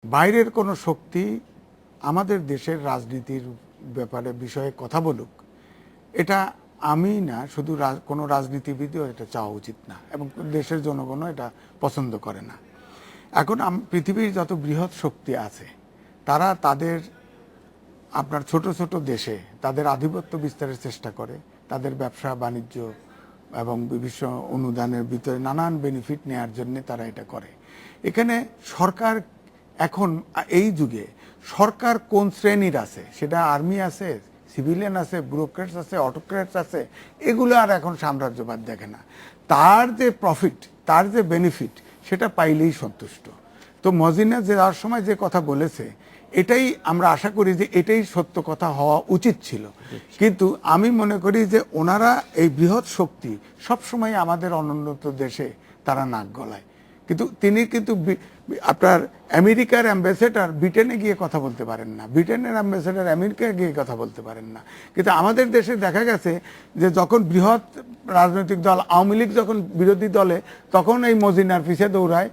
বাইরের কোনো শক্তি আমাদের দেশের রাজনীতির ব্যাপারে বিষয়ে কথা বলুক, এটা আমি না, শুধু কোনো রাজনীতিবিদও এটা চাওয়া উচিত না, এবং দেশের জনগণও এটা পছন্দ করে না। এখন পৃথিবীর যত বৃহৎ শক্তি আছে তারা তাদের আপনার ছোট ছোট দেশে তাদের আধিপত্য বিস্তারের চেষ্টা করে, তাদের ব্যবসা বাণিজ্য এবং বিভিন্ন অনুদানের ভিতরে নানান বেনিফিট নেওয়ার জন্য তারা এটা করে। এখানে সরকার এখন এই যুগে সরকার কোন শ্রেণীর আছে, সেটা আর্মি আছে, সিভিলিয়ান আছে, ব্যুরোক্রেটস আছে, অটোক্রেটস আছে, এগুলো আর এখন সাম্রাজ্যবাদ দেখে না। তার যে প্রফিট, তার যে বেনিফিট, সেটা পাইলেই সন্তুষ্ট। তো মজিনা যে যাওয়ার সময় যে কথা বলেছে, এটাই আমরা আশা করি যে এটাই সত্য কথা হওয়া উচিত ছিল। কিন্তু আমি মনে করি যে ওনারা এই বৃহৎ শক্তি সবসময় আমাদের অনুন্নত দেশে তারা নাক গলায়, কিন্তু তিনি কিন্তু আপনার আমেরিকার অ্যাম্বাসেডর ব্রিটেনে গিয়ে কথা বলতে পারেন না, ব্রিটেনের অ্যাম্বাসেডর আমেরিকায় গিয়ে কথা বলতে পারেন না। কিন্তু আমাদের দেশে দেখা গেছে যে যখন বৃহৎ রাজনৈতিক দল আওয়ামী লীগ যখন বিরোধী দলে, তখন এই মজিনার পিছে দৌড়ায়,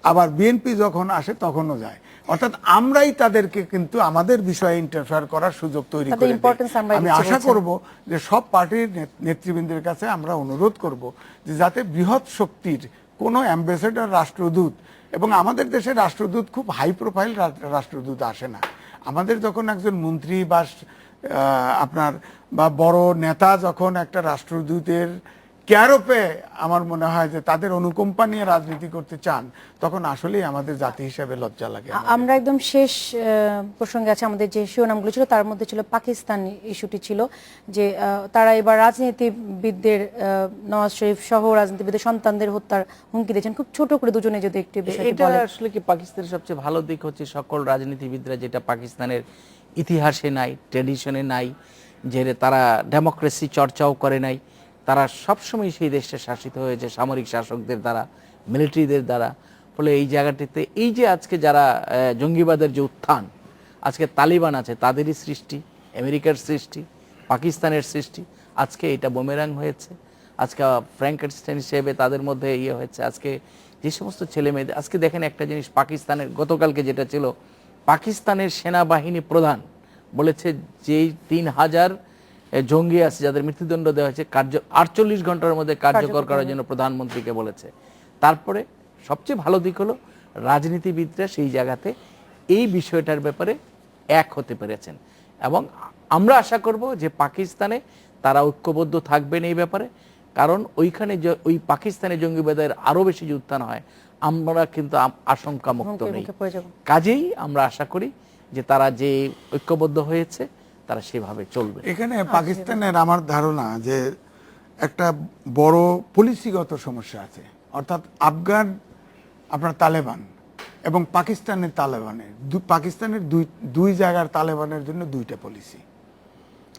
আবার বিএনপি যখন আসে তখনও যায়। অর্থাৎ আমরাই তাদেরকে কিন্তু আমাদের বিষয়ে ইন্টারফেয়ার করার সুযোগ তৈরি করে দিই। আমি আশা করব যে সব পার্টির নেতৃবৃন্দের কাছে আমরা অনুরোধ করব যে যাতে বৃহৎ শক্তির কোনো অ্যাম্বাসেডর, রাষ্ট্রদূত, এবং আমাদের দেশের রাষ্ট্রদূত খুব হাই প্রোফাইল রাষ্ট্রদূত আসে না। আমাদের যখন একজন মন্ত্রী বা আপনার বা বড় নেতা যখন একটা রাষ্ট্রদূতের কেয়ারোপে আমার মনে হয় যে তাদের অনুকম্পা নিয়ে রাজনীতি করতে চান, তখন আসলেই আমাদের জাতি হিসেবে লজ্জা লাগে। আমরা একদম শেষ প্রসঙ্গে আছে, আমাদের যে শিরোনামগুলো ছিল তার মধ্যে ছিল পাকিস্তান ইস্যুটি ছিল, যে তারা এবার রাজনীতিবিদদের, নওয়াজ শরীফ সহ রাজনীতিবিদদের সন্তানদের হত্যার হুমকি দিয়েছেন। খুব ছোট করে দুজনে যদি একটু বিষয়টি বলেন। আসলে কি পাকিস্তানের সবচেয়ে ভালো দিক হচ্ছে সকল রাজনীতিবিদরা, যেটা পাকিস্তানের ইতিহাসে নাই, ট্র্যাডিশনে নাই, যে তারা ডেমোক্রেসি চর্চাও করে নাই, তারা সবসময় সেই দেশটা শাসিত হয়েছে সামরিক শাসকদের দ্বারা, মিলিটারিদের দ্বারা। ফলে এই জায়গাটিতে এই যে আজকে যারা জঙ্গিবাদের যে উত্থান, আজকে তালিবান আছে, তাদেরই সৃষ্টি, আমেরিকার সৃষ্টি, পাকিস্তানের সৃষ্টি, আজকে এটা বুমেরাং হয়েছে। আজকে ফ্র্যাঙ্কেনস্টাইন হিসেবে তাদের মধ্যে ইয়ে হয়েছে। আজকে যে সমস্ত ছেলে মেয়েদের, আজকে দেখেন একটা জিনিস, পাকিস্তানের গতকালকে যেটা ছিল, পাকিস্তানের সেনাবাহিনী প্রধান বলেছে যে 3000 জঙ্গি আছে যাদের মৃত্যুদণ্ড দেওয়া হয়েছে, 48 ঘন্টার মধ্যে কার্যকর করার জন্য প্রধানমন্ত্রীকে বলেছে। তারপরে সবচেয়ে ভালো দিক হলো রাজনীতিবিদরা সেই জায়গাতে এই বিষয়টার ব্যাপারে এক হতে পেরেছেন, এবং আমরা আশা করব যে পাকিস্তানে তারা ঐক্যবদ্ধ থাকবেন এই ব্যাপারে। কারণ ওইখানে ওই পাকিস্তানে জঙ্গিবাদের আরো বেশি যে উত্থান হয়, আমরা কিন্তু আশঙ্কা মুক্ত নেই। কাজেই আমরা আশা করি যে তারা যে ঐক্যবদ্ধ হয়েছে তারা সেভাবে চলবে। এখানে পাকিস্তানের আমার ধারণা যে একটা বড় পলিসিগত সমস্যা আছে। অর্থাৎ আফগান আপনার তালেবান এবং পাকিস্তানের তালেবানের, পাকিস্তানের দুই জায়গার তালেবানের জন্য দুইটা পলিসি।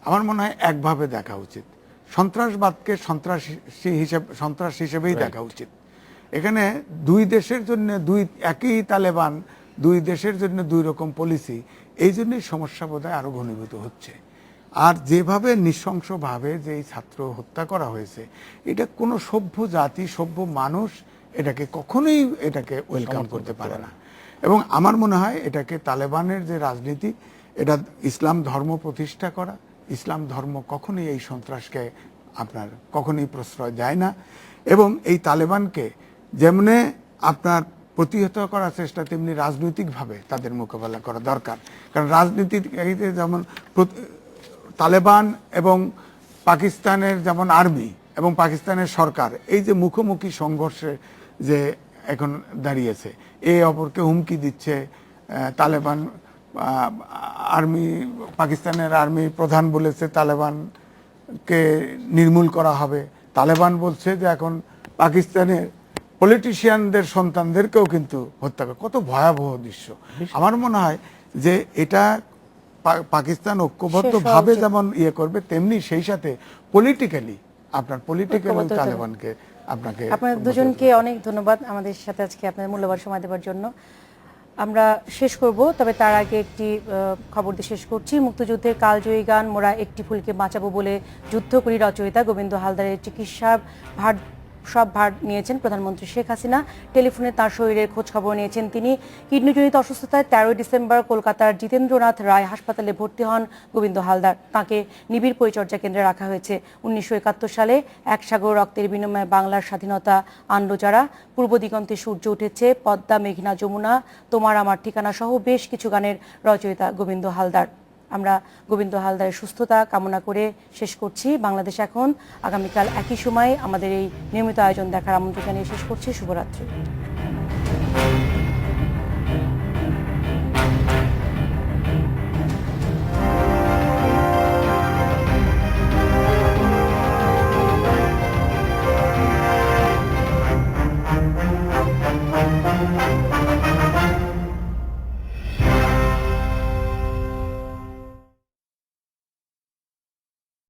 আমার মনে হয় একভাবে দেখা উচিত। সন্ত্রাসবাদকে সন্ত্রাস হিসেবেই দেখা উচিত। এখানে দুই দেশের জন্য একই তালেবান, দুই দেশের জন্য দুই রকম পলিসি, এই জন্যই সমস্যা বোধহয় আরো ঘনীভূত হচ্ছে। আর যেভাবে নৃশংসভাবে যে ছাত্র হত্যা করা হয়েছে, এটা কোনো সভ্য জাতি, সভ্য মানুষ এটাকে কখনোই ওয়েলকাম করতে পারে না। এবং আমার মনে হয় এটাকে তালেবানের যে রাজনীতি, এটা ইসলাম ধর্ম প্রতিষ্ঠা করা, ইসলাম ধর্ম কখনোই এই সন্ত্রাসকে আপনার কখনোই প্রশ্রয় দেয় না। এবং এই তালেবানকে যেমনে আপনার প্রতিহত করার চেষ্টা, তেমনি রাজনৈতিকভাবে তাদের মোকাবেলা করা দরকার। কারণ রাজনীতিতে যেমন তালেবান এবং পাকিস্তানের যেমন আর্মি এবং পাকিস্তানের সরকার, এই যে মুখোমুখি সংঘর্ষে যে এখন দাঁড়িয়েছে, এই অপরকে হুমকি দিচ্ছে তালেবান আর্মি, পাকিস্তানের আর্মি প্রধান বলেছে তালেবানকে নির্মূল করা হবে। তালেবান বলছে যে এখন পাকিস্তানের পলিটিশিয়ানদের সন্তানদেরকেও কিন্তু হত্যা করে। কত ভয়াবহ দৃশ্য! আমার মনে হয় যে এটা পাকিস্তান ঐক্যবদ্ধ ভাবে যেমন ইয়ে করবে, তেমনি সেই সাথে পলিটিক্যালি তালেবানকে আপনাকে। আপনাদের দুজনকে অনেক ধন্যবাদ আমাদের সাথে আজকে আপনাদের মূল্যবান সময় দেওয়ার জন্য। আমরা শেষ করব, তবে তার আগে একটি খবর দিয়ে শেষ করছি। মুক্তিযুদ্ধের কালজয়ী গান মোরা একটি ফুলকে বাঁচাবো বলে যুদ্ধ করি রচয়িতা গোবিন্দ হালদারের চিকিৎসা ভার সব ভার নিয়েছেন প্রধানমন্ত্রী শেখ হাসিনা। টেলিফোনে তার শরীরের খোঁজ খবর নিয়েছেন তিনি। কিডনিজনিত অসুস্থতায় 13 ডিসেম্বর কলকাতার জিতেন্দ্রনাথ রায় হাসপাতালে ভর্তি হন গোবিন্দ হালদার। তাকে নিবিড় পরিচর্যা কেন্দ্রে রাখা হয়েছে। 1971 সালে এক সাগর রক্তের বিনিময়ে বাংলার স্বাধীনতা আনলো যারা, পূর্ব দিগন্তে সূর্য উঠেছে, পদ্মা মেঘনা যমুনা, তোমার আমার ঠিকানা সহ বেশ কিছু গানের রচয়িতা গোবিন্দ হালদার। আমরা গোবিন্দ হালদারের সুস্থতা কামনা করে শেষ করছি বাংলাদেশ এখন। আগামীকাল একই সময় আমাদের এই নিয়মিত আয়োজন দেখার আমন্ত্রণ জানিয়ে শেষ করছি। শুভরাত্রি।